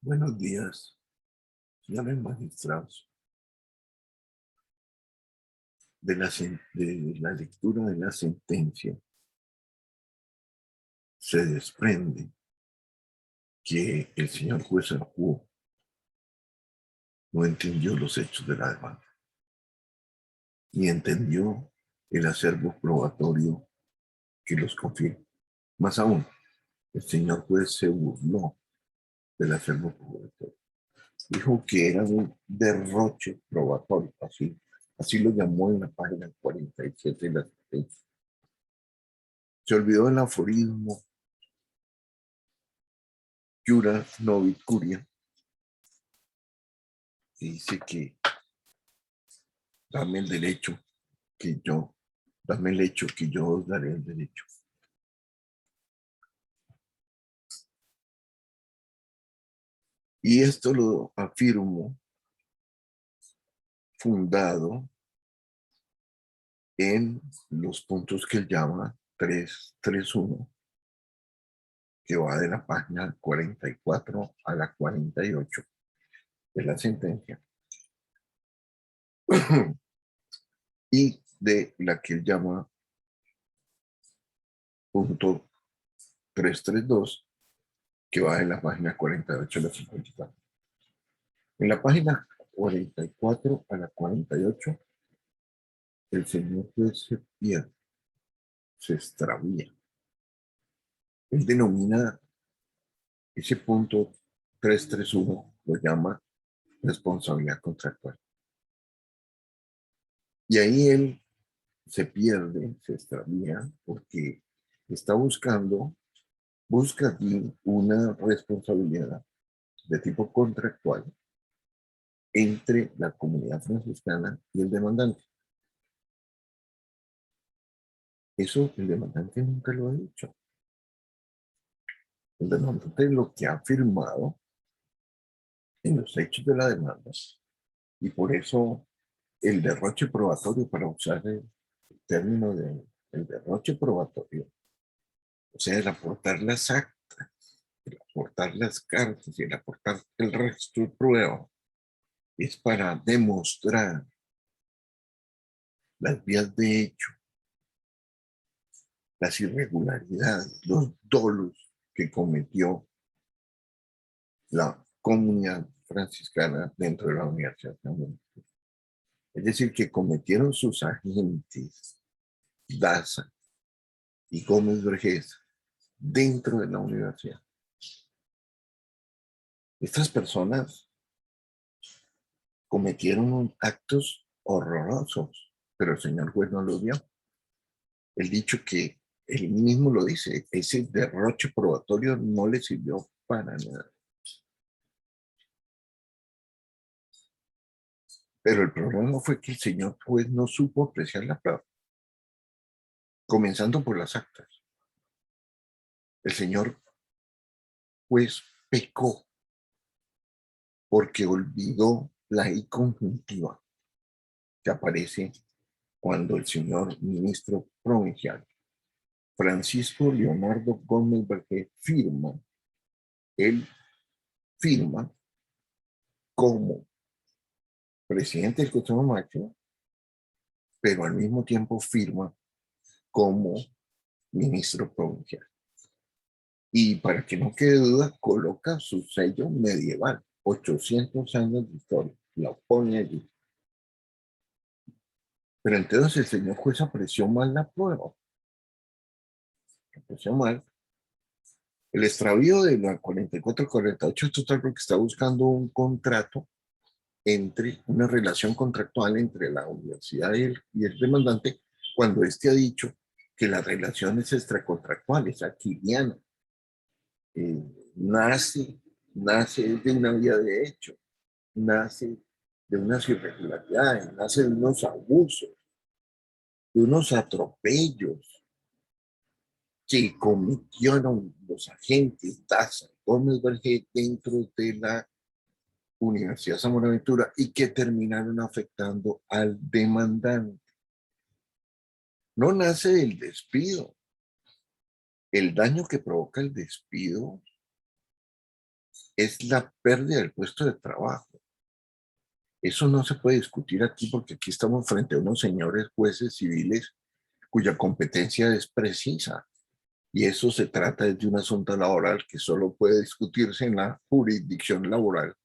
Buenos días, señores magistrados. De la lectura de la sentencia se desprende que el señor juez Arjúo no entendió los hechos de la demanda, ni entendió el acervo probatorio que los confirma. Más aún, el señor juez se burló del acervo probatorio. Dijo que era un derroche probatorio, así lo llamó en la página 47 de la sentencia. Se olvidó del aforismo Jura Novit Curia, que dice que dame el derecho que yo, dame el hecho que yo os daré el derecho. Y esto lo afirmo fundado en los puntos que él llama 331, que va de la página 44 a la 48 de la sentencia, y de la que él llama punto 332, que va de la página 48 a la 54. En la página 44 a la 48, el señor juez se pierde, se extravía. Él denomina ese punto 331, lo llama responsabilidad contractual. Y ahí él se pierde, se extravía, porque está busca aquí una responsabilidad de tipo contractual entre la comunidad franciscana y el demandante. Eso el demandante nunca lo ha dicho. El demandante lo que ha afirmado en los hechos de la demanda, y por eso el derroche probatorio, para usar el término de el derroche probatorio, o sea, el aportar las actas, el aportar las cartas y el aportar el resto de prueba, es para demostrar las vías de hecho, las irregularidades, los dolos que cometió la comunidad franciscana dentro de la Universidad de San. Es decir, que cometieron sus agentes, Daza y Gómez Vergés, dentro de la universidad. Estas personas cometieron actos horrorosos, pero el señor juez no lo vio. El dicho que él mismo lo dice, ese derroche probatorio no le sirvió para nada. Pero el problema fue que el señor juez no supo apreciar la prueba, comenzando por las actas. El señor juez pecó porque olvidó la I conjuntiva que aparece cuando el señor ministro provincial Francisco Leonardo Gómez Berger firma, él firma como presidente del Consejo Máximo, pero al mismo tiempo firma como ministro provincial. Y para que no quede duda, coloca su sello medieval, 800 años de historia, la pone allí. Pero entonces el señor juez apreció mal la prueba, apreció mal. El extravío de la 44-48 es total porque está buscando un contrato entre, una relación contractual entre la universidad y el demandante, cuando éste ha dicho que la relación es extracontractual, es aquiliana. Nace, nace de una vía de hecho, nace de unas irregularidades, nace de unos abusos, de unos atropellos que cometieron los agentes Daza Gómez Berger dentro de la Universidad San Buenaventura y que terminaron afectando al demandante. No nace del despido. El daño que provoca el despido es la pérdida del puesto de trabajo. Eso no se puede discutir aquí porque aquí estamos frente a unos señores jueces civiles cuya competencia es precisa. Y eso se trata de un asunto laboral que solo puede discutirse en la jurisdicción laboral.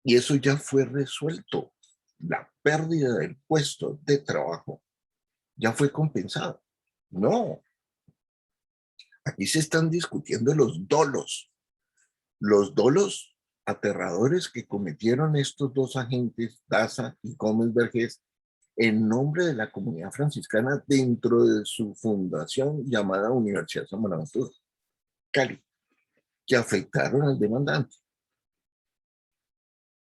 Y eso ya fue resuelto. La pérdida del puesto de trabajo ya fue compensada. No, aquí se están discutiendo los dolos aterradores que cometieron estos dos agentes, Daza y Gómez Vergés, en nombre de la comunidad franciscana dentro de su fundación llamada Universidad San Buenaventura, Cali, que afectaron al demandante.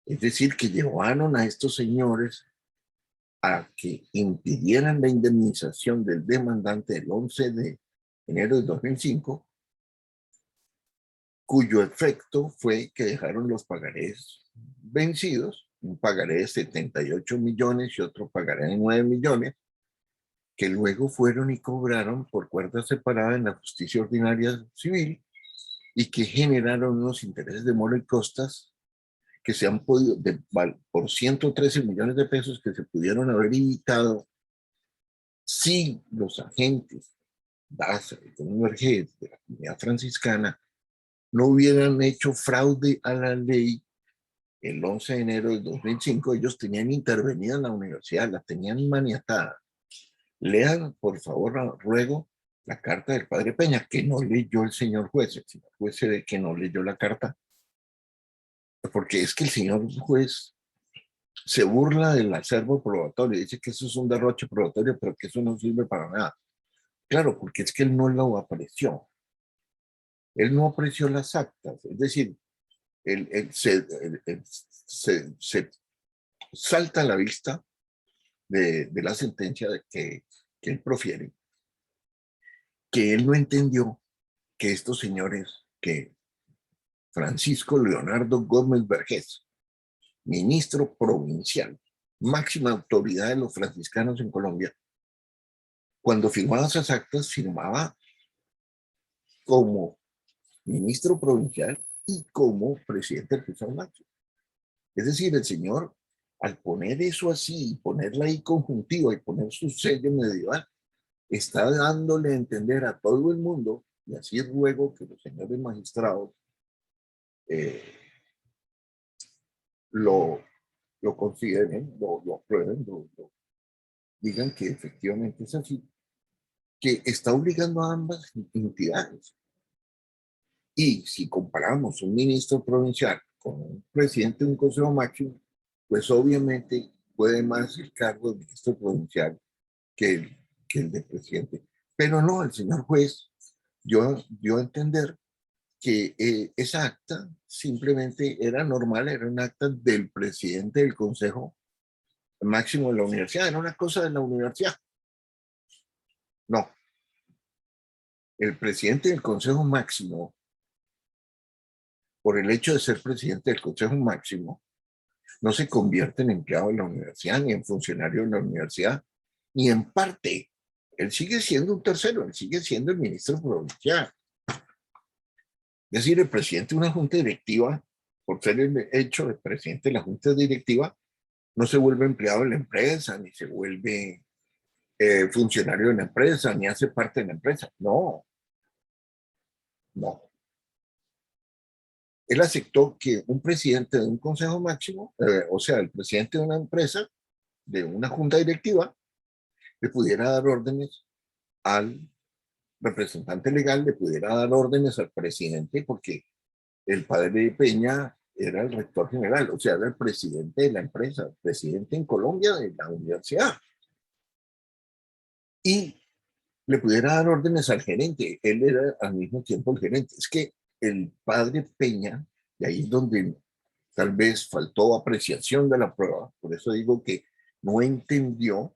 Es decir, que llevaron a estos señores a que impidieran la indemnización del demandante el 11 de enero de 2005, cuyo efecto fue que dejaron los pagarés vencidos, un pagaré de 78 millones y otro pagaré de 9 millones, que luego fueron y cobraron por cuerda separada en la justicia ordinaria civil y que generaron unos intereses de mora y costas que se han podido, por 113 millones de pesos que se pudieron haber evitado si los agentes Daza y Vergés de la comunidad franciscana no hubieran hecho fraude a la ley el 11 de enero del 2005. Ellos tenían intervenida en la universidad, la tenían maniatada. Lean, por favor, ruego, la carta del padre Peña, que no leyó el señor juez se ve que no leyó la carta, porque es que el señor juez se burla del acervo probatorio, dice que eso es un derroche probatorio, pero que eso no sirve para nada. Claro, porque es que él no lo apreció. Él no apreció las actas, es decir, él se salta a la vista de la sentencia que él profiere, que él no entendió que estos señores, que Francisco Leonardo Gómez Vergés, ministro provincial, máxima autoridad de los franciscanos en Colombia, cuando firmaba esas actas, firmaba como ministro provincial y como presidente del Consejo Máximo. Es decir, el señor, al poner eso así, ponerla ahí conjuntiva y poner su sello medieval, está dándole a entender a todo el mundo, y así ruego que los señores magistrados eh, lo, lo consideren, lo aprueben, digan que efectivamente es así, que está obligando a ambas entidades. Y si comparamos un ministro provincial con un presidente de un consejo máximo, pues obviamente puede más el cargo de ministro provincial que el de presidente. Pero no, el señor juez dio a entender que esa acta simplemente era normal, era un acta del presidente del consejo máximo de la universidad, era una cosa de la universidad. No, el presidente del consejo máximo, por el hecho de ser presidente del consejo máximo, no se convierte en empleado de la universidad, ni en funcionario de la universidad, ni en parte. Él sigue siendo un tercero, él sigue siendo el ministro provincial. Es decir, el presidente de una junta directiva, por ser el hecho de presidente de la junta directiva, no se vuelve empleado de la empresa, ni se vuelve funcionario de la empresa, ni hace parte de la empresa. No, no. Él aceptó que un presidente de un consejo máximo, o sea, el presidente de una empresa, de una junta directiva, le pudiera dar órdenes al representante legal, le pudiera dar órdenes al presidente, porque el padre Peña era el rector general, o sea, era el presidente de la empresa, presidente en Colombia de la universidad. Y le pudiera dar órdenes al gerente, él era al mismo tiempo el gerente. Es que el padre Peña, y ahí es donde tal vez faltó apreciación de la prueba, por eso digo que no entendió.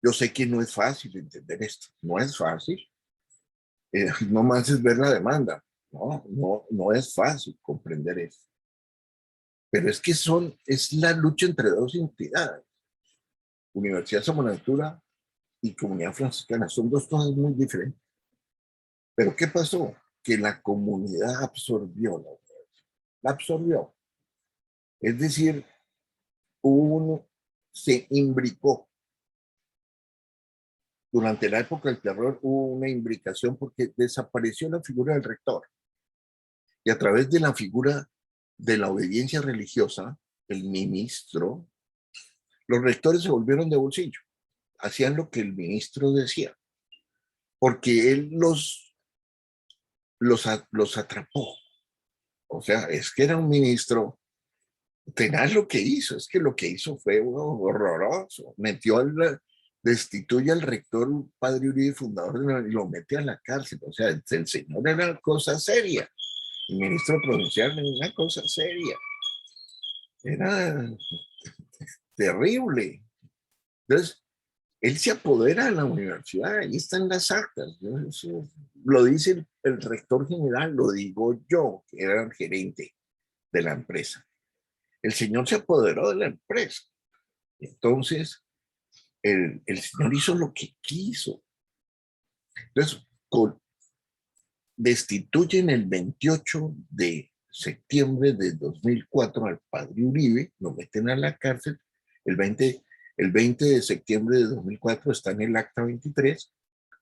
Yo sé que no es fácil entender esto, no es fácil, no más es ver la demanda, no es fácil comprender esto. Pero es que es la lucha entre dos entidades, Universidad San Buenaventura y Comunidad Franciscana, son dos cosas muy diferentes. Pero ¿qué pasó? que la comunidad absorbió la absorbió. Es decir, se imbricó. Durante la época del terror hubo una imbricación porque desapareció la figura del rector. Y a través de la figura de la obediencia religiosa, el ministro, los rectores se volvieron de bolsillo. Hacían lo que el ministro decía, porque él los atrapó. O sea, es que era un ministro tenaz lo que hizo, es que lo que hizo fue horroroso. Destituye al rector Padre Uribe, fundador y lo mete a la cárcel. O sea, el señor era una cosa seria. El ministro provincial era una cosa seria. Era terrible. Entonces, él se apodera de la universidad, ahí están las actas. Eso lo dice el rector general, lo digo yo, que era el gerente de la empresa. El señor se apoderó de la empresa. Entonces, el señor hizo lo que quiso. Entonces, destituyen el 28 de septiembre de 2004 al padre Uribe, lo meten a la cárcel. El 20 de septiembre de 2004 está en el acta 23,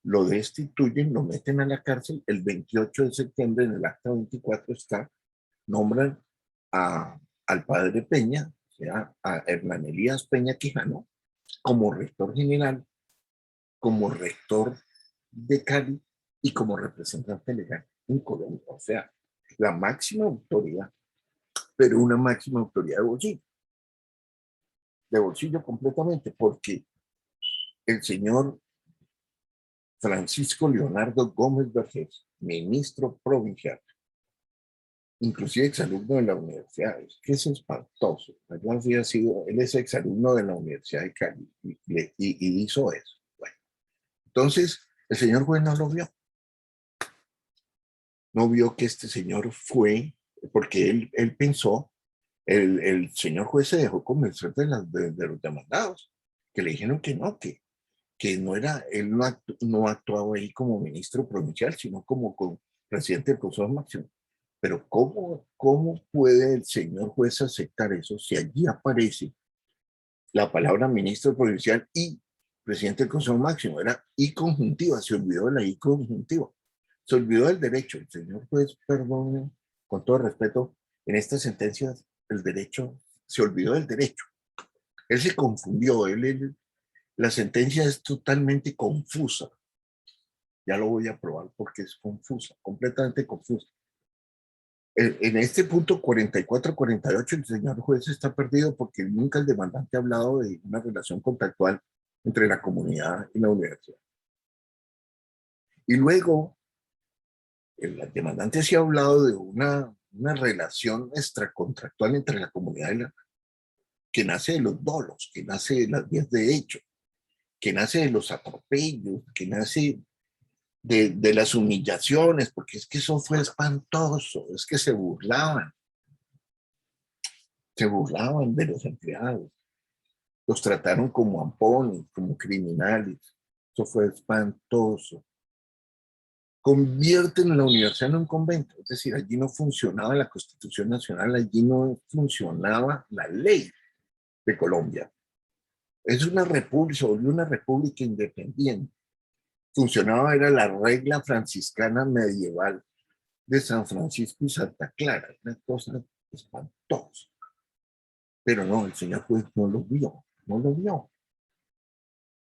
lo destituyen, lo meten a la cárcel. El 28 de septiembre en el acta 24 está, nombran al padre Peña, o sea, a Hernán Elías Peña Quijano, como rector general, como rector de Cali y como representante legal en Colombia. O sea, la máxima autoridad, pero una máxima autoridad de bolsillo completamente, porque el señor Francisco Leonardo Gómez Vergés, ministro provincial, inclusive exalumno de la universidad, es que es espantoso. Él es exalumno de la Universidad de Cali y hizo eso. Bueno, entonces, el señor juez no lo vio. No vio que este señor fue, porque él pensó, el señor juez se dejó convencer de los demandados, que le dijeron que no era, él no actuaba ahí como ministro provincial, sino como presidente del Consejo Máximo. Pero ¿cómo puede el señor juez aceptar eso si allí aparece la palabra ministro provincial y presidente del Consejo Máximo? Era I conjuntiva, se olvidó de la I conjuntiva. Se olvidó del derecho. El señor juez, perdone, con todo respeto, en estas sentencias el derecho, se olvidó del derecho. Él se confundió, la sentencia es totalmente confusa. Ya lo voy a probar porque es confusa, completamente confusa. En este punto 44-48 el señor juez está perdido porque nunca el demandante ha hablado de una relación contractual entre la comunidad y la universidad. Y luego el demandante sí ha hablado de una relación extracontractual entre la comunidad y que nace de los dolos, que nace de las vías de hecho, que nace de los atropellos, que nace de las humillaciones, porque es que eso fue espantoso, es que se burlaban de los empleados, los trataron como ampones, como criminales, eso fue espantoso. Convierten la universidad en un convento, es decir, allí no funcionaba la Constitución Nacional, allí no funcionaba la ley de Colombia. Es una república, se volvió una república independiente. Funcionaba, era la regla franciscana medieval de San Francisco y Santa Clara, una cosa espantosa. Pero no, el señor juez no lo vio, no lo vio.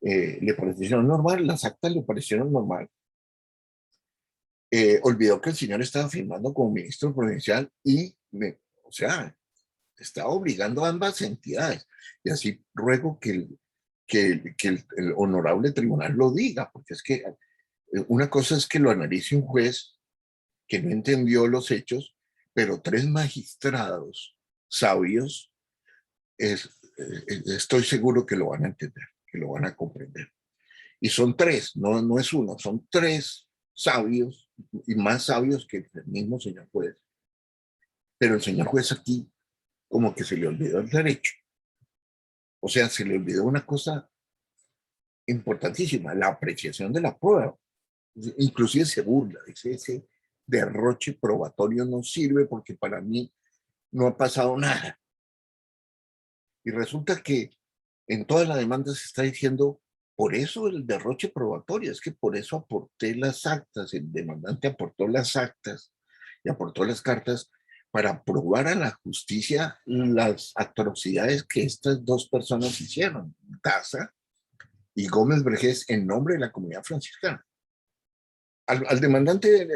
Le parecieron normal, las actas le parecieron normal. Olvidó que el señor estaba firmando como ministro provincial o sea, estaba obligando a ambas entidades. Y así ruego que el honorable tribunal lo diga, porque es que una cosa es que lo analice un juez que no entendió los hechos, pero tres magistrados sabios, estoy seguro que lo van a entender, que lo van a comprender. Y son tres, no es uno, son tres sabios y más sabios que el mismo señor juez. Pero el señor juez aquí como que se le olvidó el derecho. O sea, se le olvidó una cosa importantísima, la apreciación de la prueba. Inclusive se burla, dice, derroche probatorio no sirve porque para mí no ha pasado nada. Y resulta que en toda la demanda se está diciendo, por eso el derroche probatorio, es que por eso aporté las actas, el demandante aportó las actas y aportó las cartas para probar a la justicia las atrocidades que estas dos personas hicieron, Daza y Gómez Vergés, en nombre de la comunidad franciscana. Al demandante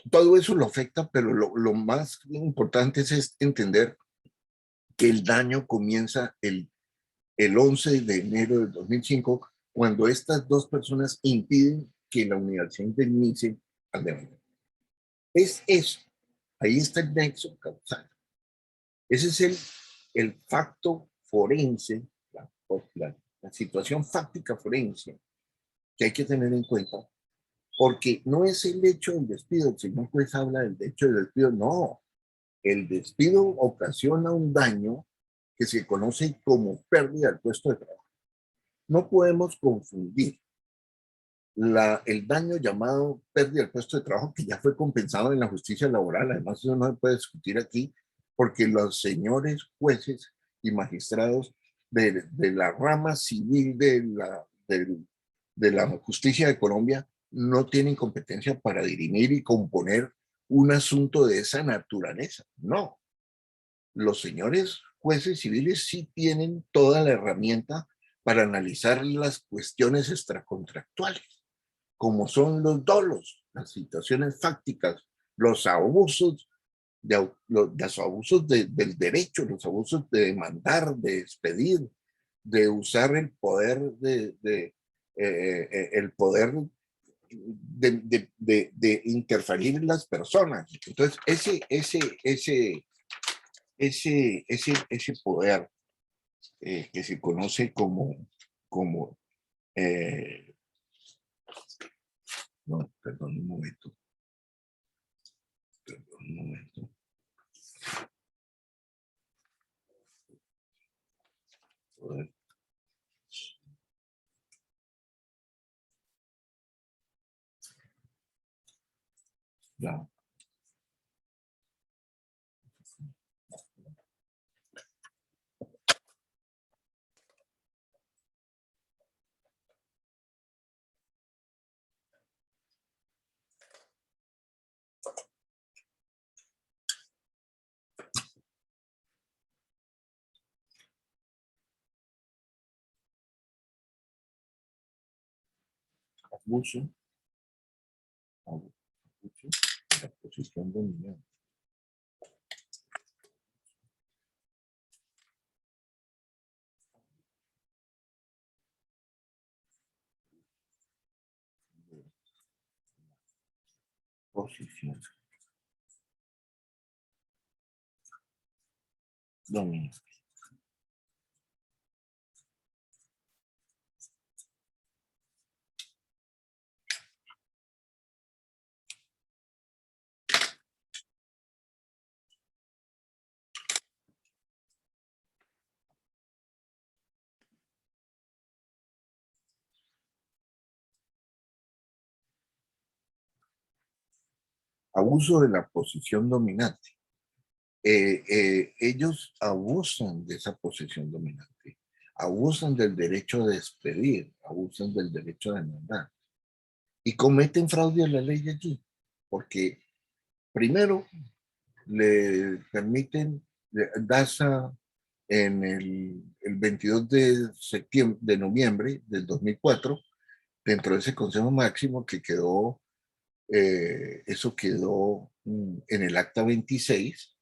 todo eso lo afecta, pero lo más importante es entender que el daño comienza el 11 de enero del 2005, cuando estas dos personas impiden que la universidad indemnice al demandante. Es eso. Ahí está el nexo causal. Ese es el facto forense, la situación fáctica forense que hay que tener en cuenta, porque no es el hecho del despido. El señor juez habla del hecho del despido. No, el despido ocasiona un daño que se conoce como pérdida del puesto de trabajo. No podemos confundir el daño llamado pérdida del puesto de trabajo, que ya fue compensado en la justicia laboral. Además, eso no se puede discutir aquí, porque los señores jueces y magistrados de la rama civil de la justicia de Colombia no tienen competencia para dirimir y componer un asunto de esa naturaleza. No, los señores jueces civiles sí tienen toda la herramienta para analizar las cuestiones extracontractuales, como son los dolos, las situaciones fácticas, los abusos, los abusos del derecho, los abusos de demandar, de despedir, de usar el poder el poder de interferir en las personas. Entonces, ese poder que se conoce como no, perdón un momento. Perdón un momento. Poder. Ya. Abuso, abuso de la posición dominante. Posición dominante. Abuso de la posición dominante. Ellos abusan de esa posición dominante, abusan del derecho de despedir, abusan del derecho de demandar y cometen fraude a la ley allí, porque primero le permiten, DASA en el 22 de noviembre del 2004, dentro de ese Consejo Máximo que quedó, eso quedó en el acta 26,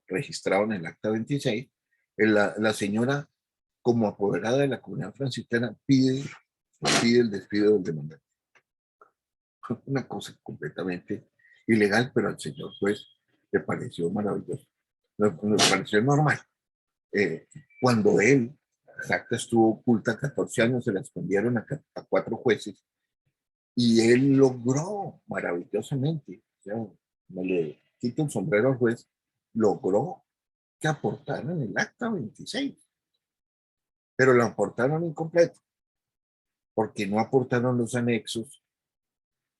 registrado en el acta 26, la señora, como apoderada de la comunidad franciscana, pide el despido del demandante. Una cosa completamente ilegal, pero al señor juez le pareció maravilloso, le pareció normal. Cuando él, la acta estuvo oculta 14 años, se la escondieron a 4 jueces, y él logró maravillosamente, o sea, me le quito el sombrero al juez, logró que aportaran el acta 26, pero la aportaron incompleto, porque no aportaron los anexos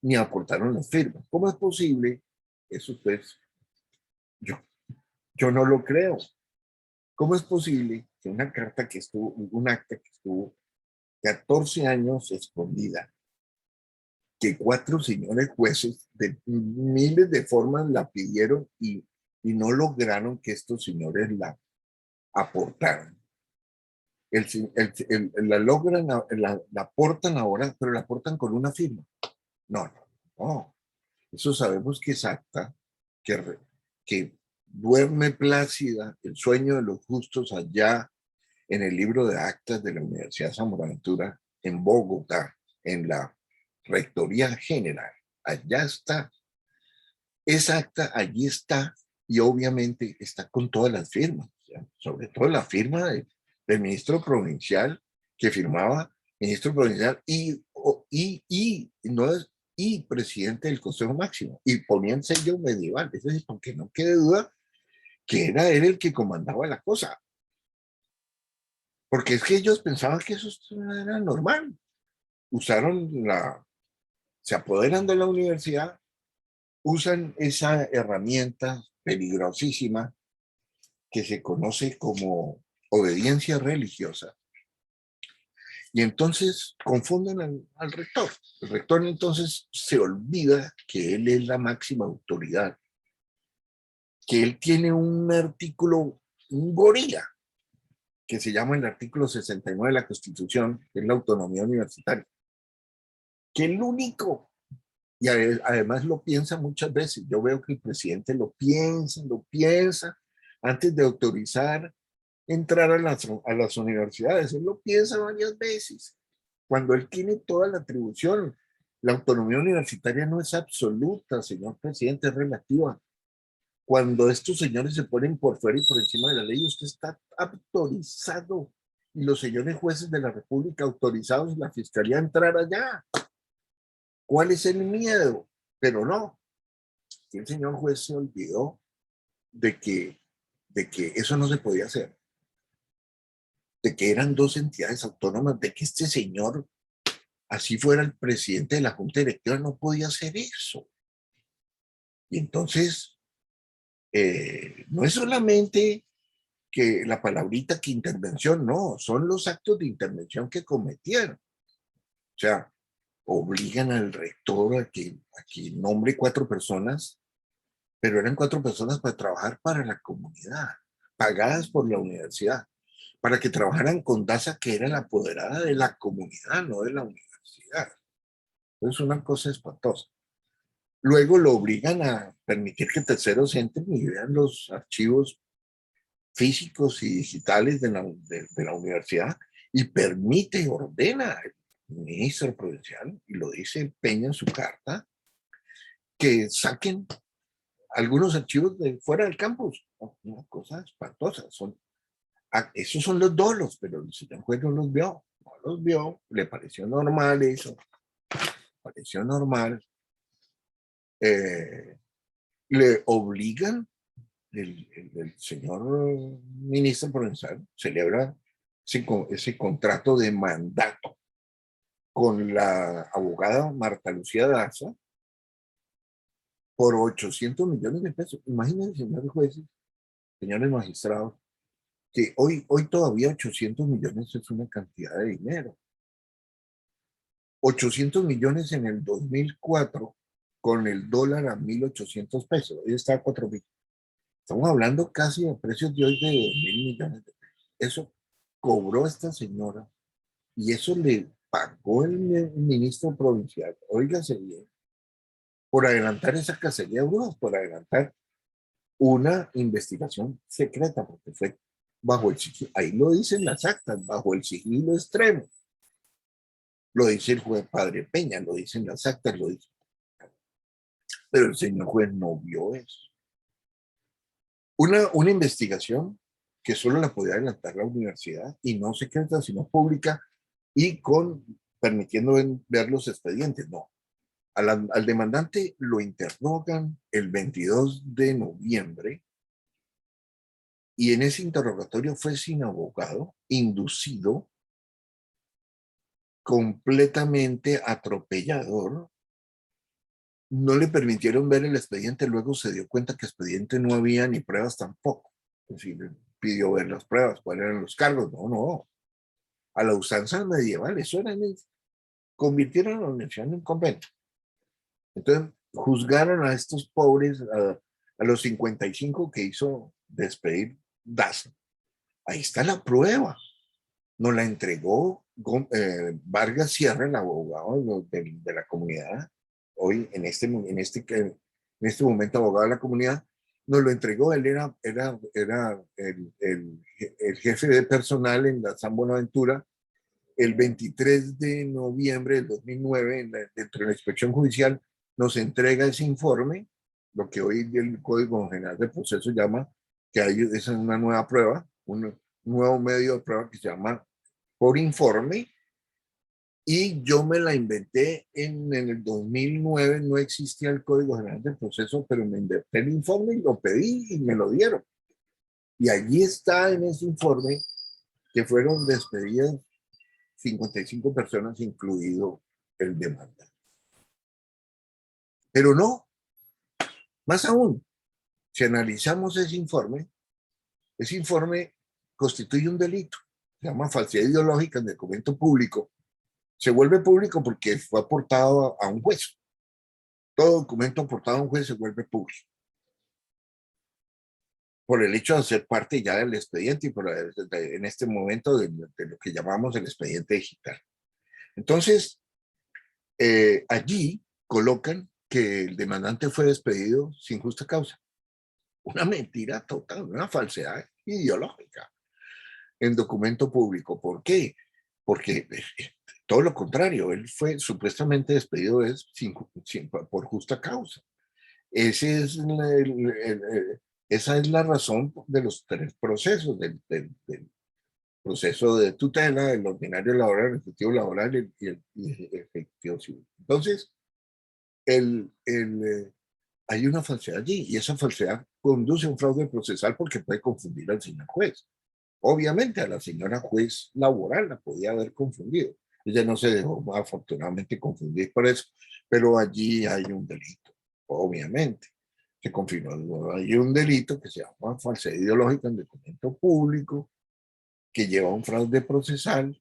ni aportaron las firmas. ¿Cómo es posible? Eso pues, yo, yo no lo creo. ¿Cómo es posible que una carta que estuvo, un acta que estuvo 14 años escondida, que 4 señores jueces de miles de formas la pidieron y no lograron que estos señores la aportaran? La logran, la aportan ahora, pero la aportan con una firma. No, no, no. Eso sabemos que es acta, que duerme plácida el sueño de los justos allá en el libro de actas de la Universidad San Buenaventura en Bogotá, en la Rectoría General. Allá está. Esa acta allí está y obviamente está con todas las firmas, ¿ya? Sobre todo la firma del ministro provincial que firmaba, ministro provincial no es, y presidente del Consejo Máximo, y ponían sello medieval, es decir, porque no quede duda que era él el que comandaba la cosa, porque es que ellos pensaban que eso era normal, se apoderan de la universidad, usan esa herramienta peligrosísima que se conoce como obediencia religiosa. Y entonces confunden al rector. El rector entonces se olvida que él es la máxima autoridad, que él tiene un artículo, un gorila, que se llama el artículo 69 de la Constitución, que es la autonomía universitaria, que el único, y además lo piensa muchas veces, yo veo que el presidente lo piensa antes de autorizar entrar a las universidades. Él lo piensa varias veces. Cuando él tiene toda la atribución, la autonomía universitaria no es absoluta, señor presidente, es relativa. Cuando estos señores se ponen por fuera y por encima de la ley, usted está autorizado. Y los señores jueces de la República autorizados y la fiscalía a entrar allá. ¿Cuál es el miedo? Pero no, el señor juez se olvidó de que eso no se podía hacer, de que eran 2 entidades autónomas, de que este señor, así fuera el presidente de la Junta Directiva, no podía hacer eso. Y entonces, no es solamente que la palabrita que intervención, no, son los actos de intervención que cometieron. O sea, obligan al rector a que nombre 4 personas, pero eran 4 personas para trabajar para la comunidad, pagadas por la universidad, para que trabajaran con DASA, que era la apoderada de la comunidad, no de la universidad. Es una cosa espantosa. Luego lo obligan a permitir que terceros entren y vean los archivos físicos y digitales de la universidad y permite y ordena el ministro provincial, y lo dice Peña en su carta, que saquen algunos archivos de fuera del campus. Una cosa espantosa. Esos son los dolos, pero el señor juez no los vio, le pareció normal eso, pareció normal. Le obligan, el señor ministro provincial celebra ese contrato de mandato con la abogada Marta Lucía Daza por 800 millones de pesos. Imagínense, señores jueces, señores magistrados, que hoy todavía 800 millones es una cantidad de dinero. 800 millones en el 2004 con el dólar a 1.800 pesos. Hoy está a 4.000. Estamos hablando casi a precios de hoy de 2.000 millones de pesos. Eso cobró esta señora y eso le pagó el ministro provincial. Óigase bien, por adelantar esa cacería de brujas, por adelantar una investigación secreta, porque fue bajo el sigilo, ahí lo dicen las actas, bajo el sigilo extremo. Lo dice el juez Padre Peña, lo dicen las actas, lo dice. Pero el señor juez no vio eso. Una investigación que solo la podía adelantar la universidad y no secreta, sino pública y permitiendo ver los expedientes. No. Al demandante lo interrogan el 22 de noviembre y en ese interrogatorio fue sin abogado, inducido, completamente atropellador, no le permitieron ver el expediente, luego se dio cuenta que expediente no había ni pruebas tampoco. Es decir, pidió ver las pruebas, cuáles eran los cargos. No, no, a la usanza medieval, eso era, convirtieron a la universidad en un convento. Entonces, juzgaron a estos pobres, a los 55 que hizo despedir Daza. Ahí está la prueba. Nos la entregó Vargas Sierra, el abogado de la comunidad, hoy en este momento abogado de la comunidad, nos lo entregó. Él era el jefe de personal en la San Buenaventura. El 23 de noviembre del 2009, dentro de la inspección judicial, nos entrega ese informe, lo que hoy el Código General de Proceso llama, que hay es una nueva prueba, un nuevo medio de prueba que se llama por informe, y yo me la inventé en el 2009, no existía el Código General de Proceso, pero me inventé el informe y lo pedí y me lo dieron. Y allí está en ese informe que fueron despedidas 55 personas, incluido el demandante. Pero no, más aún, si analizamos ese informe constituye un delito, se llama falsedad ideológica en documento público. Se vuelve público porque fue aportado a un juez. Todo documento aportado a un juez se vuelve público por el hecho de ser parte ya del expediente y en este momento de lo que llamamos el expediente digital. Entonces, allí colocan que el demandante fue despedido sin justa causa. Una mentira total, una falsedad ideológica en documento público. ¿Por qué? Porque todo lo contrario, él fue supuestamente despedido por justa causa. Ese es esa es la razón de los tres procesos, del proceso de tutela, el ordinario laboral, el efectivo laboral y el efectivo civil. Entonces, hay una falsedad allí, y esa falsedad conduce a un fraude procesal porque puede confundir al señor juez. Obviamente a la señora juez laboral la podía haber confundido. Ella no se dejó afortunadamente confundir por eso, pero allí hay un delito, obviamente. Se confirmó, hay un delito que se llama falsedad ideológica en documento público, que lleva a un fraude procesal,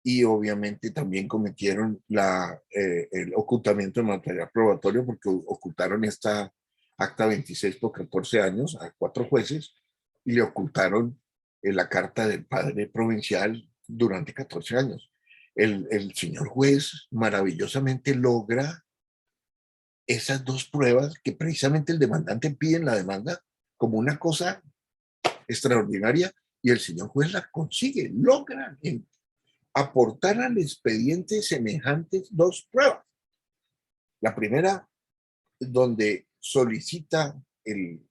y obviamente también cometieron el ocultamiento de material probatorio porque ocultaron esta acta 26 por 14 años a 4 jueces y le ocultaron la carta del padre provincial durante 14 años. El señor juez maravillosamente logra esas dos pruebas que precisamente el demandante pide en la demanda como una cosa extraordinaria, y el señor juez la consigue, logra aportar al expediente semejantes dos pruebas. La primera, donde solicita el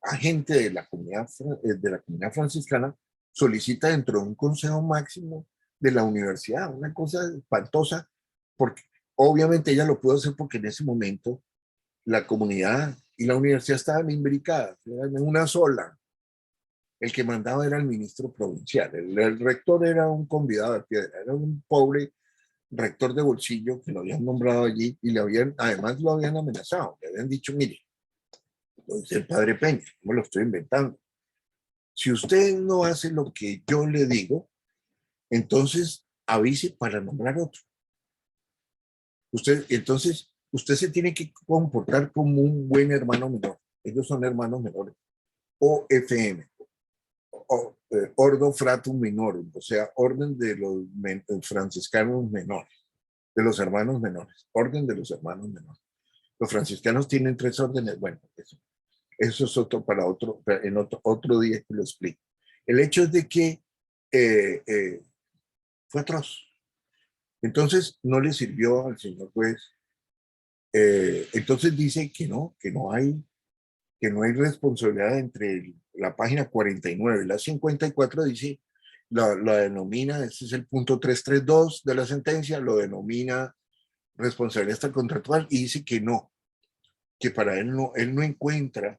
agente de la comunidad franciscana, solicita dentro de un consejo máximo de la universidad, una cosa espantosa, porque obviamente ella lo pudo hacer porque en ese momento la comunidad y la universidad estaban imbricadas, eran una sola. El que mandaba era el ministro provincial, el rector era un convidado de piedra, era un pobre rector de bolsillo que lo habían nombrado allí y además lo habían amenazado, le habían dicho, mire, lo dice el padre Peña, no me lo estoy inventando, si usted no hace lo que yo le digo, entonces avise para nombrar otro. Entonces, usted se tiene que comportar como un buen hermano menor, ellos son hermanos menores, OFM, Ordo Fratum Minorum, o sea, orden de los franciscanos menores, de los hermanos menores, orden de los hermanos menores. Los franciscanos tienen 3 órdenes, bueno, eso es otro para en otro día que lo explico. El hecho es de que fue atroz. Entonces no le sirvió al señor juez. Entonces dice que no hay responsabilidad entre la página 49 y la 54, dice, la denomina, ese es el punto 332 de la sentencia, lo denomina responsabilidad extracontractual, y dice que para él no encuentra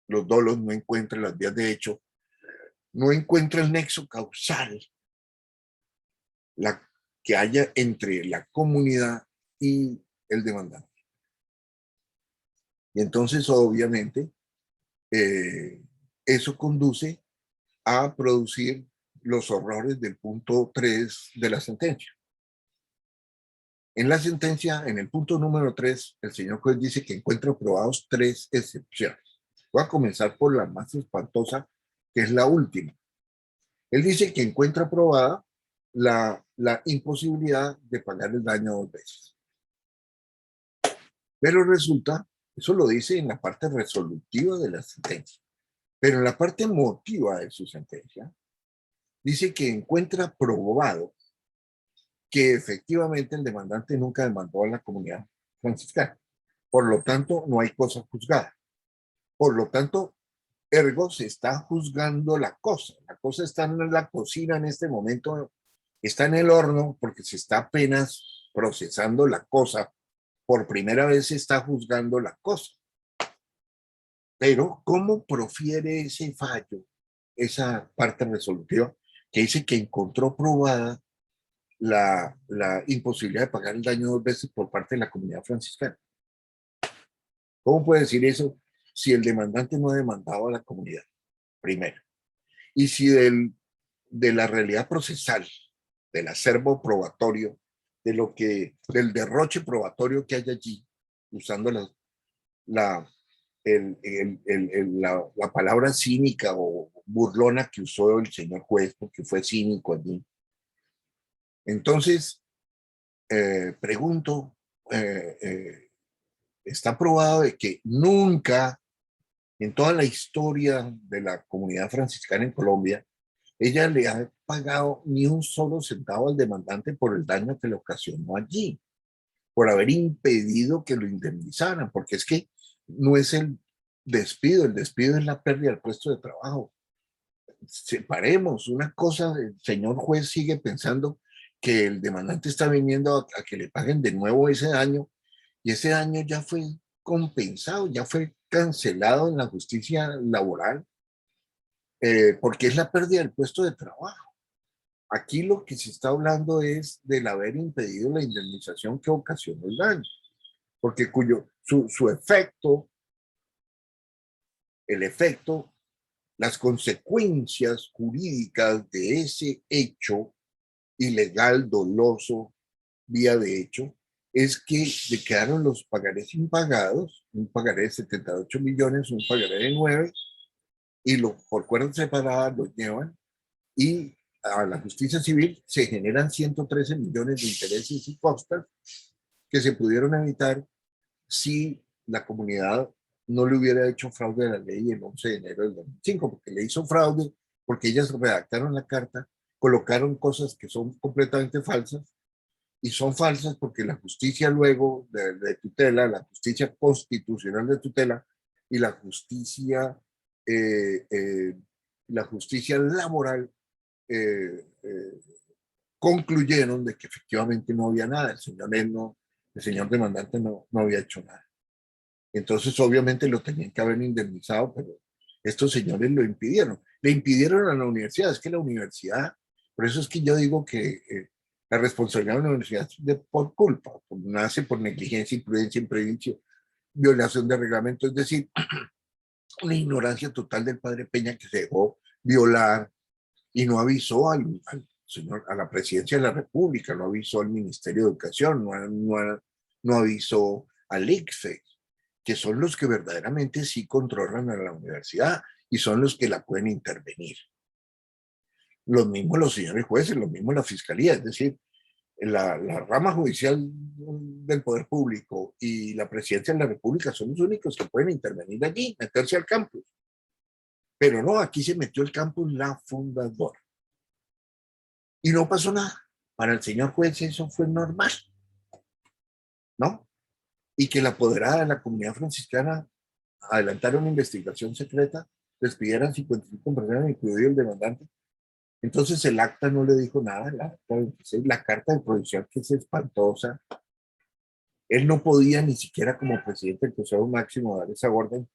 los dolos, no encuentra las vías de hecho, no encuentra el nexo causal que haya entre la comunidad y el demandante. Y entonces, obviamente, eso conduce a producir los horrores del punto 3 de la sentencia. En la sentencia, en el punto número 3, el señor juez dice que encuentra probados 3 excepciones. Voy a comenzar por la más espantosa, que es la última. Él dice que encuentra probada la imposibilidad de pagar el daño 2 veces. Pero resulta, eso lo dice en la parte resolutiva de la sentencia, pero en la parte emotiva de su sentencia, dice que encuentra probado que efectivamente el demandante nunca demandó a la comunidad franciscana. Por lo tanto, no hay cosa juzgada. Por lo tanto, ergo se está juzgando la cosa. La cosa está en la cocina en este momento, está en el horno porque se está apenas procesando la cosa. Por primera vez se está juzgando la cosa. Pero, ¿cómo profiere ese fallo, esa parte resolutiva, que dice que encontró probada la imposibilidad de pagar el daño 2 veces por parte de la comunidad franciscana? ¿Cómo puede decir eso si el demandante no ha demandado a la comunidad? Primero. Y si de la realidad procesal, del acervo probatorio, del derroche probatorio que hay allí, usando la, la palabra cínica o burlona que usó el señor juez, porque fue cínico allí. Entonces, pregunto, está probado de que nunca en toda la historia de la comunidad franciscana en Colombia, ella le ha pagado ni un solo centavo al demandante por el daño que le ocasionó allí, por haber impedido que lo indemnizaran, porque es que no es el despido es la pérdida del puesto de trabajo. Separemos una cosa, el señor juez sigue pensando que el demandante está viniendo a que le paguen de nuevo ese daño, y ese daño ya fue compensado, ya fue cancelado en la justicia laboral, porque es la pérdida del puesto de trabajo. Aquí lo que se está hablando es del haber impedido la indemnización que ocasionó el daño, porque su efecto, el efecto, las consecuencias jurídicas de ese hecho ilegal, doloso, vía de hecho, es que le quedaron los pagarés impagados, un pagaré de 78 millones, un pagaré de 9, y por cuerdas separadas los llevan, y a la justicia civil se generan 113 millones de intereses y costas que se pudieron evitar si la comunidad no le hubiera hecho fraude a la ley el 11 de enero del 2005, porque le hizo fraude, porque ellas redactaron la carta, colocaron cosas que son completamente falsas, y son falsas porque la justicia luego de tutela, la justicia constitucional de tutela y eh, eh, la justicia laboral eh, concluyeron de que efectivamente no había nada, el señor demandante no había hecho nada. Entonces obviamente lo tenían que haber indemnizado, pero estos señores lo impidieron. Le impidieron a la universidad, es que la universidad, por eso es que yo digo que la responsabilidad de la universidad es por culpa, nace por negligencia, imprudencia, imprevisto, violación de reglamento, es decir, una ignorancia total del padre Peña que se dejó violar y no avisó a la presidencia de la República, no avisó al Ministerio de Educación, no avisó al ICFES, que son los que verdaderamente sí controlan a la universidad y son los que la pueden intervenir. Los mismos los señores jueces, los mismos la fiscalía, es decir, la rama judicial del poder público y la presidencia de la República son los únicos que pueden intervenir allí, meterse al campus. Pero no, aquí se metió el campus la fundadora. Y no pasó nada. Para el señor juez eso fue normal, ¿no? Y que la apoderada de la comunidad franciscana adelantara una investigación secreta, despidieran 55 personas, incluido el demandante. Entonces el acta no le dijo nada, la carta de prohibición, que es espantosa. Él no podía ni siquiera como presidente del Consejo Máximo dar esa orden,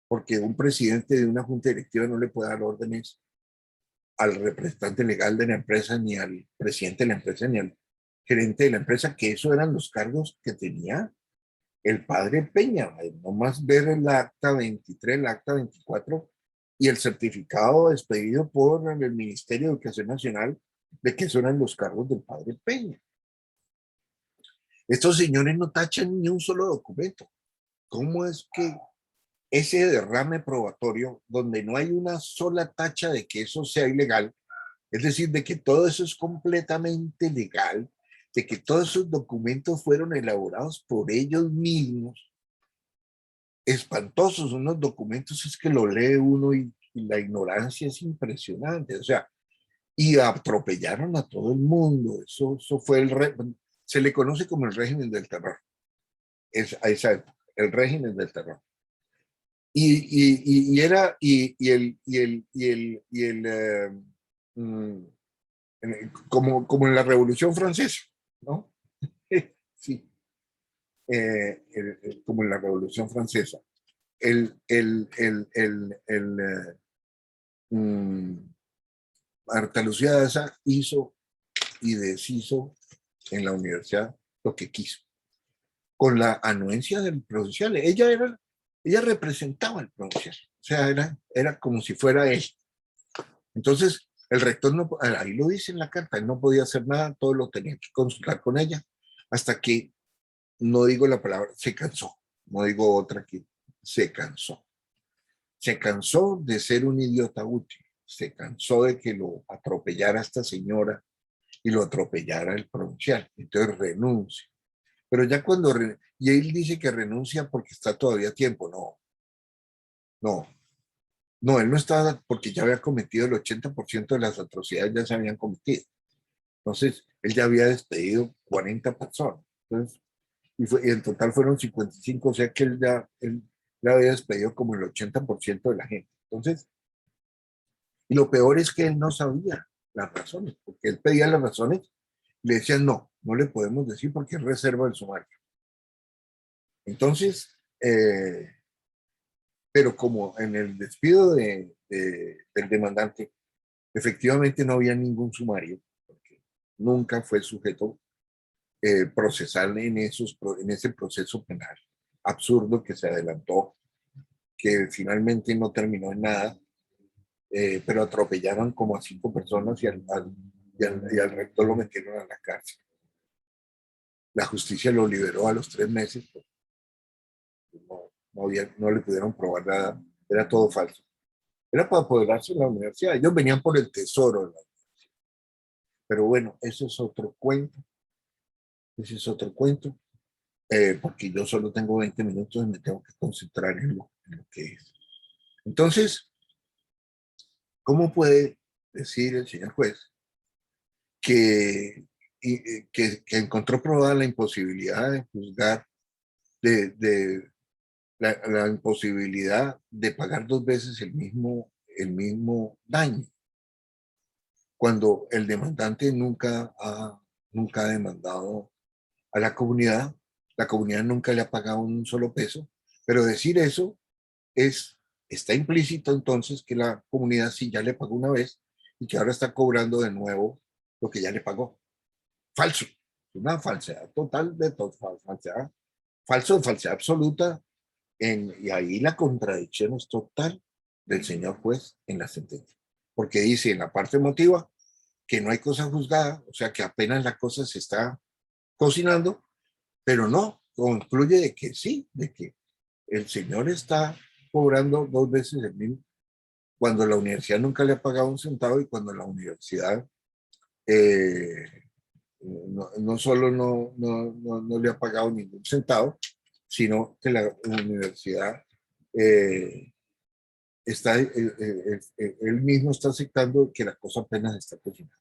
porque un presidente de una junta directiva no le puede dar órdenes al representante legal de la empresa, ni al presidente de la empresa, ni al gerente de la empresa, que eso eran los cargos que tenía el padre Peña. No más ver el acta 23, el acta 24 y el certificado expedido por el Ministerio de Educación Nacional de que esos eran los cargos del padre Peña. Estos señores no tachan ni un solo documento. ¿Cómo es que ese derrame probatorio, donde no hay una sola tacha de que eso sea ilegal, es decir, de que todo eso es completamente legal, de que todos esos documentos fueron elaborados por ellos mismos, espantosos, unos documentos es que lo lee uno y la ignorancia es impresionante, o sea, y atropellaron a todo el mundo, eso fue se le conoce como el régimen del terror, a esa época, el régimen del terror. Y era, mm, como en la Revolución Francesa, ¿no? Sí, como en la Revolución Francesa. El, el, el, el, el, mm, Marta Lucía Daza hizo y deshizo en la universidad lo que quiso, con la anuencia del provincial. Ella representaba al provincial, o sea, era como si fuera él. Entonces, el rector no, ahí lo dice en la carta, él no podía hacer nada, todo lo tenía que consultar con ella, hasta que, no digo la palabra, se cansó, no digo otra que se cansó. Se cansó de ser un idiota útil, se cansó de que lo atropellara esta señora y lo atropellara el provincial, entonces renuncia. Pero ya cuando, y él dice que renuncia porque está todavía a tiempo, no, no, él no estaba porque ya había cometido el 80% de las atrocidades, ya se habían cometido. Entonces, él ya había despedido 40 personas. Entonces, y en total fueron 55, o sea que él ya había despedido como el 80% de la gente. Entonces, y lo peor es que él no sabía las razones, porque él pedía las razones, le decían no, no le podemos decir porque es reserva del sumario. Entonces, pero como en el despido del demandante, efectivamente no había ningún sumario, porque nunca fue sujeto procesal en ese proceso penal absurdo que se adelantó, que finalmente no terminó en nada, pero atropellaron como a 5 personas y al rector lo metieron a la cárcel. La justicia lo liberó a los 3 meses, pues no le pudieron probar nada, era todo falso. Era para apoderarse de la universidad, ellos venían por el tesoro, pero bueno, eso es otro cuento, ese es otro cuento, porque yo solo tengo 20 minutos y me tengo que concentrar en lo que es. Entonces, ¿cómo puede decir el señor juez que encontró probada la imposibilidad de juzgar, de la imposibilidad de pagar 2 veces el mismo daño, cuando el demandante nunca ha demandado a la comunidad nunca le ha pagado un solo peso, pero decir eso está implícito entonces que la comunidad sí ya le pagó una vez y que ahora está cobrando de nuevo lo que ya le pagó. Falso, una falsedad total de falsedad, falso de falsedad absoluta, y ahí la contradicción es total del señor juez en la sentencia, porque dice en la parte emotiva que no hay cosa juzgada, o sea que apenas la cosa se está cocinando, pero no, concluye de que sí, de que el señor está cobrando 2 veces el mismo, cuando la universidad nunca le ha pagado un centavo y cuando la universidad eh, no solo no le ha pagado ningún centavo, sino que la universidad eh, él mismo está aceptando que la cosa apenas está cocinando.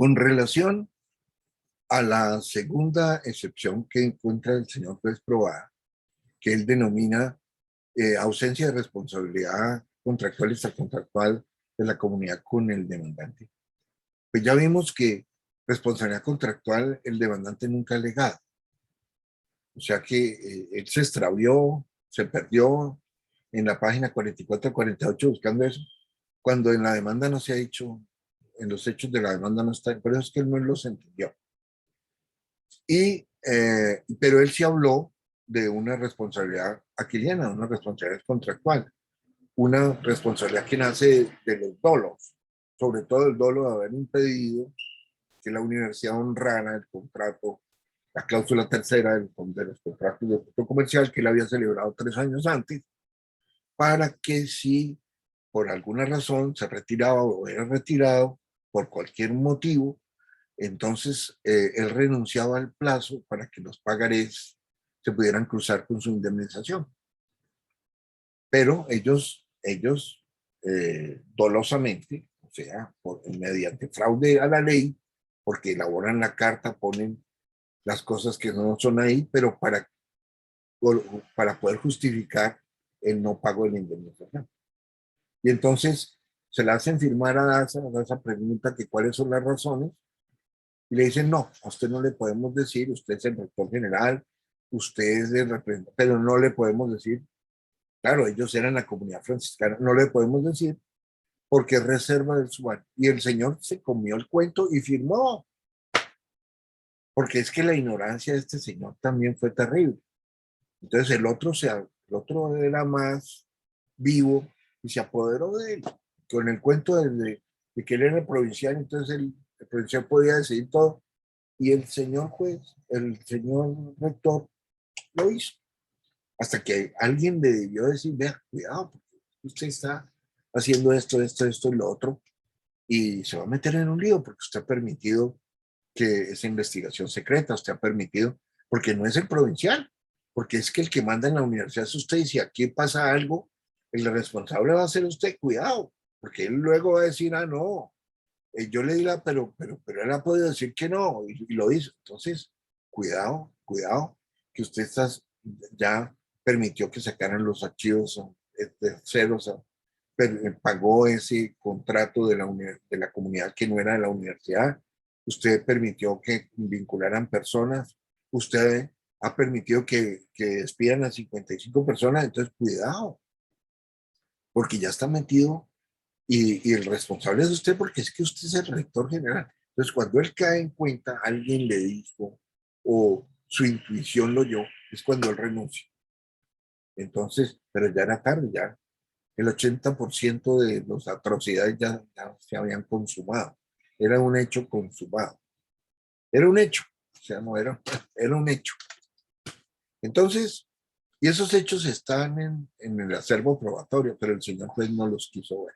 Con relación a la segunda excepción que encuentra el señor juez probada, que él denomina ausencia de responsabilidad contractual y extracontractual de la comunidad con el demandante. Pues ya vimos que responsabilidad contractual el demandante nunca ha alegado. O sea que él se extravió, se perdió en la página 44-48 buscando eso, cuando en la demanda no se ha dicho, en los hechos de la demanda no está, por eso es que él no los entendió. Pero él sí habló de una responsabilidad aquiliana, una responsabilidad contractual, una responsabilidad que nace de los dolos, sobre todo el dolo de haber impedido que la universidad honrara el contrato, la cláusula tercera de los contratos de punto comercial que él había celebrado 3 años antes, para que si por alguna razón se retiraba o era retirado por cualquier motivo, entonces él renunciaba al plazo para que los pagarés se pudieran cruzar con su indemnización. Pero ellos dolosamente, o sea, mediante fraude a la ley, porque elaboran la carta, ponen las cosas que no son ahí, pero para poder justificar el no pago de la indemnización. Y entonces se le hacen firmar a DASA pregunta que cuáles son las razones, y le dicen, no, a usted no le podemos decir, usted es el rector general, usted es el representante, pero no le podemos decir, claro, ellos eran la comunidad franciscana, no le podemos decir porque es reserva del SUAN. Y el señor se comió el cuento y firmó, porque es que la ignorancia de este señor también fue terrible. Entonces el otro era más vivo y se apoderó de él, con el cuento de que él era provincial, entonces el provincial podía decidir todo, y el señor juez, el señor rector, lo hizo. Hasta que alguien le debió decir, vea, cuidado, porque usted está haciendo esto y lo otro, y se va a meter en un lío, porque usted ha permitido que esa investigación secreta, usted ha permitido, porque no es el provincial, porque es que el que manda en la universidad es usted, y si aquí pasa algo, el responsable va a ser usted, cuidado, porque él luego va a decir, ah, no, yo le di pero él ha podido decir que no, y lo hizo. Entonces, cuidado, que usted ya permitió que sacaran los archivos terceros, pagó ese contrato de la comunidad que no era de la universidad, usted permitió que vincularan personas, usted ha permitido que despidan a 55 personas, entonces cuidado, porque ya está metido y el responsable es usted porque es que usted es el rector general. Entonces, cuando él cae en cuenta, alguien le dijo o su intuición lo oyó, es cuando él renuncia. Entonces, pero ya era tarde, ya el 80% de las atrocidades ya se habían consumado. Era un hecho consumado. Era un hecho, o sea, no era un hecho. Entonces, y esos hechos están en el acervo probatorio, pero el señor juez no los quiso ver,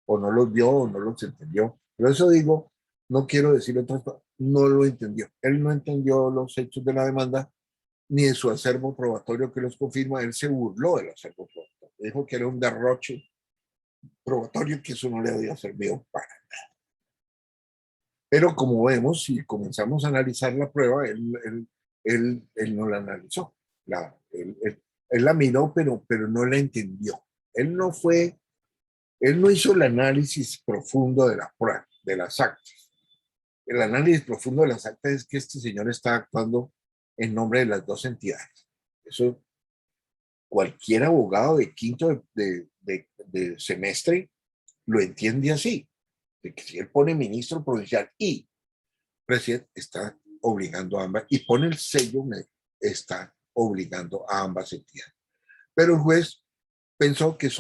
o no los vio, o no los entendió. Por eso digo, no quiero decir otras cosas, no lo entendió. Él no entendió los hechos de la demanda, ni de su acervo probatorio que los confirma. Él se burló del acervo probatorio. Dijo que era un derroche probatorio, que eso no le había servido para. Pero como vemos, si comenzamos a analizar la prueba, él no la analizó. Él la miró, pero no la entendió. Él no hizo el análisis profundo de la prueba, de las actas. El análisis profundo de las actas es que este señor está actuando en nombre de las dos entidades. Eso cualquier abogado de quinto de semestre lo entiende así, de que si él pone ministro provincial y presidente, está obligando a ambas, y pone el sello, está obligando a ambas entidades. Pero el juez pensó que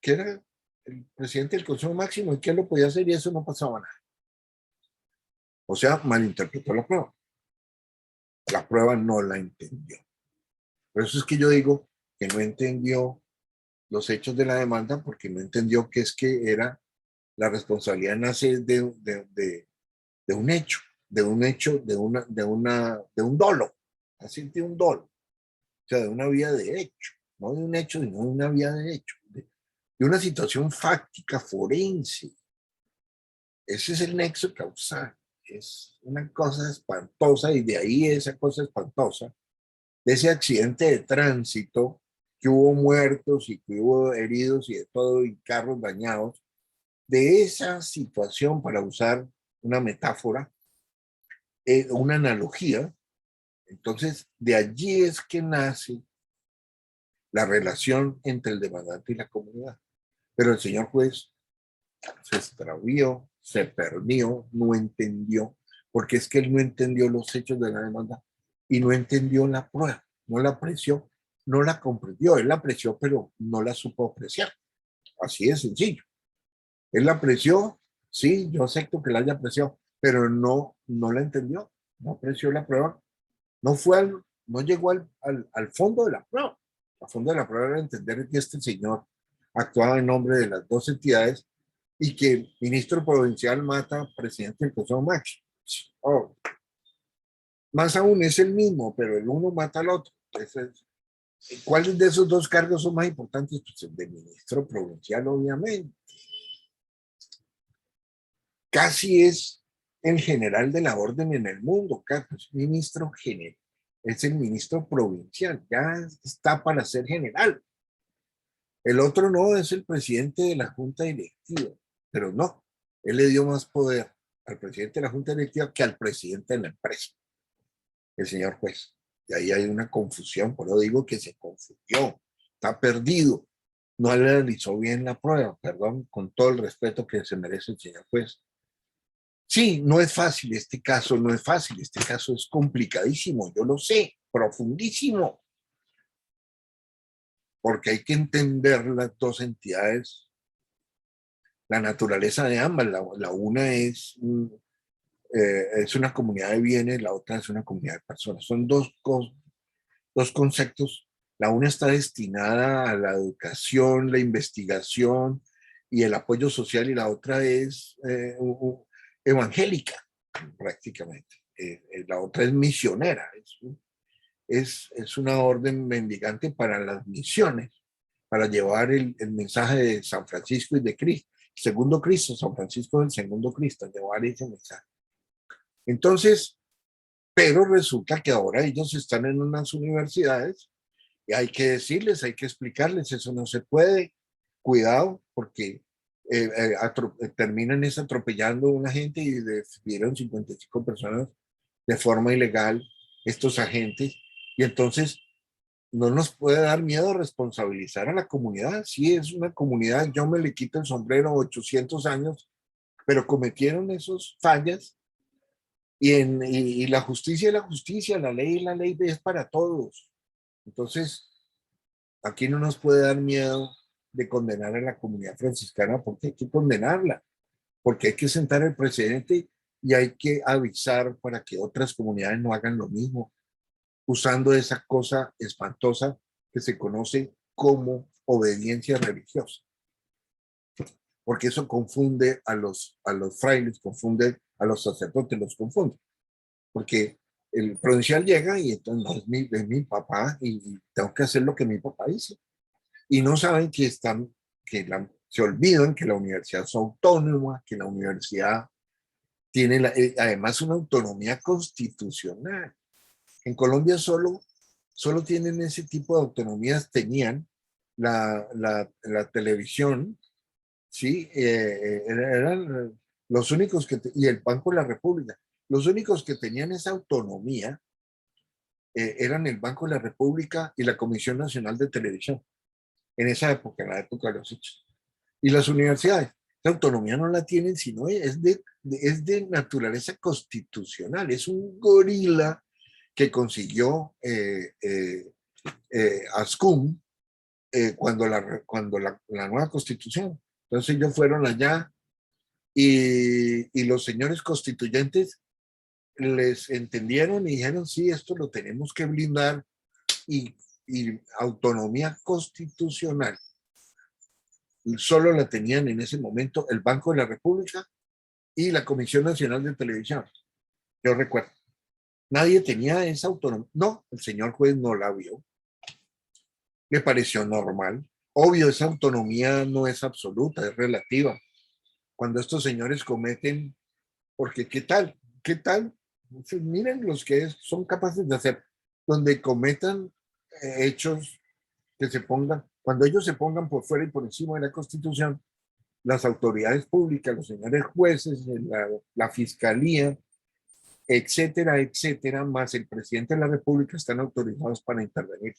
era el presidente del Consejo Máximo y que él lo podía hacer y eso no pasaba nada. O sea, malinterpretó la prueba. La prueba no la entendió. Por eso es que yo digo que no entendió los hechos de la demanda, porque no entendió que es que era la responsabilidad nace de un hecho, de un dolo, así de un dolo, o sea, de una vía de hecho, no de un hecho, sino de una vía de hecho, de una situación fáctica forense. Ese es el nexo causal. es una cosa espantosa y de ahí esa cosa espantosa, de ese accidente de tránsito, que hubo muertos y que hubo heridos y de todo y carros dañados, de esa situación, para usar una metáfora, una analogía. Entonces, de allí es que nace la relación entre el demandante y la comunidad. Pero el señor juez se extravió, se perdió, no entendió, porque es que él no entendió los hechos de la demanda y no entendió la prueba, no la apreció, no la comprendió. Él la apreció, pero no la supo apreciar. Así de sencillo. Él la apreció, sí, yo acepto que la haya apreciado, pero no la entendió, no apreció la prueba, no llegó al fondo de la prueba. Al fondo de la prueba era entender que este señor actuaba en nombre de las dos entidades y que el ministro provincial mata al presidente del Consejo Máximo. Oh, más aún es el mismo, pero el uno mata al otro. ¿Cuál de esos dos cargos son más importantes? Pues el de ministro provincial, obviamente. Casi es el general de la orden en el mundo, Carlos, ministro general, es el ministro provincial, ya está para ser general. El otro no, es el presidente de la junta directiva, pero no, él le dio más poder al presidente de la junta directiva que al presidente de la empresa, el señor juez. Y ahí hay una confusión, por eso digo que se confundió, está perdido, no analizó bien la prueba, perdón, con todo el respeto que se merece el señor juez. Sí, no es fácil este caso, no es fácil, este caso es complicadísimo, yo lo sé, profundísimo, porque hay que entender las dos entidades, la naturaleza de ambas. La una es una comunidad de bienes, la otra es una comunidad de personas. Son dos conceptos. La una está destinada a la educación, la investigación y el apoyo social, y la otra es evangélica, prácticamente. La otra es misionera, es una orden mendigante para las misiones, para llevar el mensaje de San Francisco y de Cristo, segundo Cristo, San Francisco del segundo Cristo, llevar ese mensaje. Entonces, pero resulta que ahora ellos están en unas universidades y hay que decirles, hay que explicarles, eso no se puede, cuidado, porque terminan atropellando a una gente y despidieron 55 personas de forma ilegal, estos agentes, y entonces no nos puede dar miedo responsabilizar a la comunidad. Si es una comunidad, yo me le quito el sombrero 800 años, pero cometieron esos fallas y la justicia es la justicia, la ley es para todos. Entonces, aquí no nos puede dar miedo de condenar a la comunidad franciscana, porque hay que condenarla, porque hay que sentar el precedente y hay que avisar para que otras comunidades no hagan lo mismo, usando esa cosa espantosa que se conoce como obediencia religiosa, porque eso confunde a los frailes, confunde a los sacerdotes, los confunde, porque el provincial llega y entonces no, es mi papá y tengo que hacer lo que mi papá dice. Y no saben se olvidan que la universidad es autónoma, que la universidad tiene además una autonomía constitucional. En Colombia solo tienen ese tipo de autonomías, tenían la televisión, ¿sí? Eran los únicos y el Banco de la República, los únicos que tenían esa autonomía eran el Banco de la República y la Comisión Nacional de Televisión, en esa época, en la época de los hechos. Y las universidades, la autonomía no la tienen, sino es de naturaleza constitucional, es un gorila que consiguió Ascum cuando la nueva constitución. Entonces ellos fueron allá y los señores constituyentes les entendieron y dijeron, sí, esto lo tenemos que blindar y autonomía constitucional solo la tenían en ese momento el Banco de la República y la Comisión Nacional de Televisión. Yo recuerdo. Nadie tenía esa autonomía. No, el señor juez no la vio. Le pareció normal. Obvio, esa autonomía no es absoluta, es relativa. Cuando estos señores cometen, porque ¿qué tal? ¿qué tal? Entonces, miren los que son capaces de hacer, donde cometan hechos que se pongan, cuando ellos se pongan por fuera y por encima de la Constitución, las autoridades públicas, los señores jueces, la fiscalía, etcétera, etcétera, más el presidente de la República están autorizados para intervenir,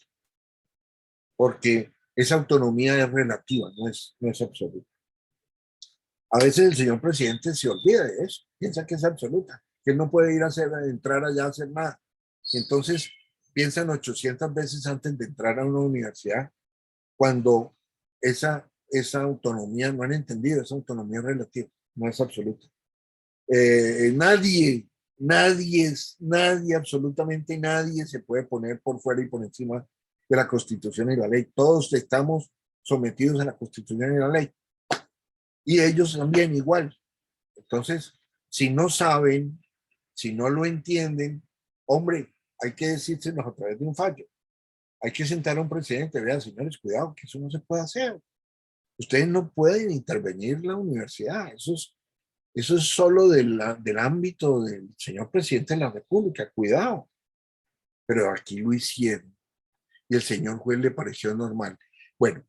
porque esa autonomía es relativa, no es absoluta. A veces el señor presidente se olvida de eso, piensa que es absoluta, que él no puede ir a entrar allá a hacer nada. Entonces piensan 800 veces antes de entrar a una universidad, cuando esa autonomía, no han entendido, esa autonomía es relativa, no es absoluta. Nadie, absolutamente nadie se puede poner por fuera y por encima de la Constitución y la ley. Todos estamos sometidos a la Constitución y la ley. Y ellos también igual. Entonces, si no saben, si no lo entienden, hombre, hay que decírselos a través de un fallo. Hay que sentar a un presidente, vean, señores, cuidado, que eso no se puede hacer. Ustedes no pueden intervenir la universidad. Eso es solo del ámbito del señor presidente de la República. Cuidado. Pero aquí lo hicieron. Y el señor juez le pareció normal. Bueno,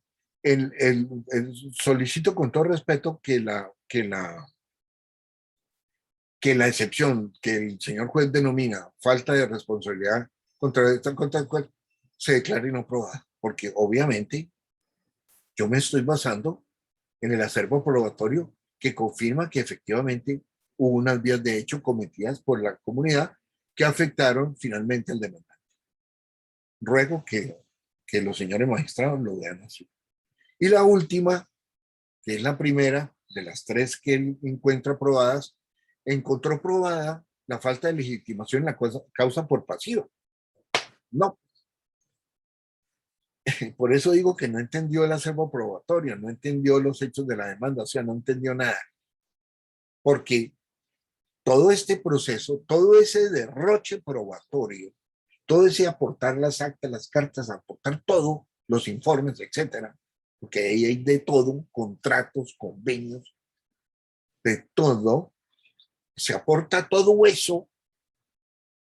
solicito con todo respeto que la excepción que el señor juez denomina falta de responsabilidad contra el juez se declare no probada. Porque obviamente yo me estoy basando en el acervo probatorio que confirma que efectivamente hubo unas vías de hecho cometidas por la comunidad que afectaron finalmente al demandante. Ruego que los señores magistrados lo vean así. Y la última, que es la primera de las tres que él encuentra probadas, encontró probada la falta de legitimación en la causa por pasivo. No. Por eso digo que no entendió el acervo probatorio, no entendió los hechos de la demanda, o sea, no entendió nada. Porque todo este proceso, todo ese derroche probatorio, todo ese aportar las actas, las cartas, aportar todo, los informes, etcétera, porque ahí hay de todo, contratos, convenios, de todo, se aporta todo eso,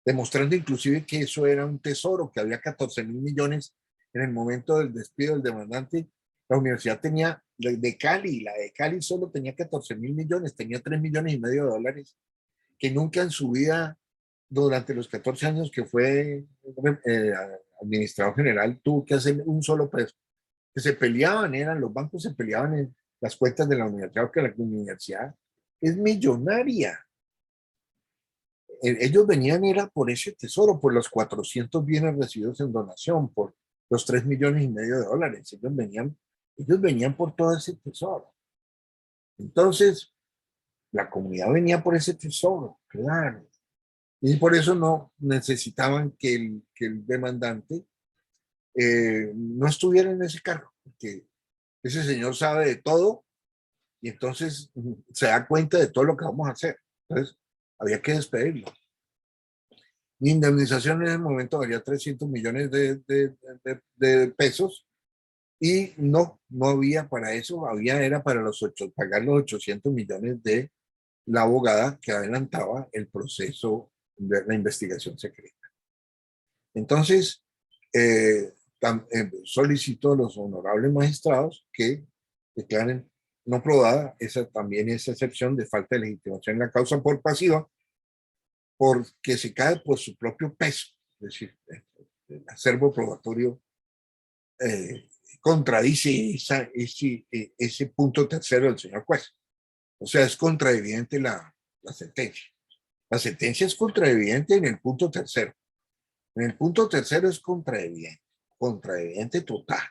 demostrando inclusive que eso era un tesoro, que había 14.000 millones en el momento del despido del demandante. La universidad tenía, la de Cali solo tenía 14.000 millones, tenía 3,5 millones de dólares, que nunca en su vida, durante los 14 años que fue administrador general, tuvo que hacer un solo peso. Que se peleaban, los bancos se peleaban en las cuentas de la universidad, porque la universidad es millonaria. Ellos venían, era por ese tesoro, por los 400 bienes recibidos en donación, por los 3,5 millones de dólares. Ellos venían por todo ese tesoro. Entonces, la comunidad venía por ese tesoro, claro. Y por eso no necesitaban que el demandante no estuviera en ese cargo, porque ese señor sabe de todo y entonces se da cuenta de todo lo que vamos a hacer. Entonces, había que despedirlo. Mi indemnización en ese momento valía 300 millones de pesos y no había para eso, era para pagar los 800 millones de la abogada que adelantaba el proceso de la investigación secreta. Entonces, solicito a los honorables magistrados que declaren no probada también esa excepción de falta de legitimación en la causa por pasiva, porque se cae por su propio peso. Es decir, el acervo probatorio contradice ese punto tercero del señor juez. O sea, es contraevidente la sentencia. La sentencia es contraevidente en el punto tercero. En el punto tercero es contraevidente total.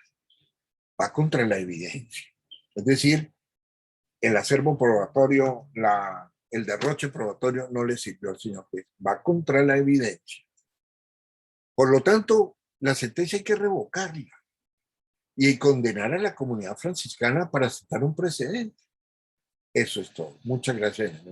Va contra la evidencia. Es decir, el acervo probatorio, el derroche probatorio no le sirvió al señor juez. Va contra la evidencia. Por lo tanto, la sentencia hay que revocarla y condenar a la comunidad franciscana para sentar un precedente. Eso es todo. Muchas gracias.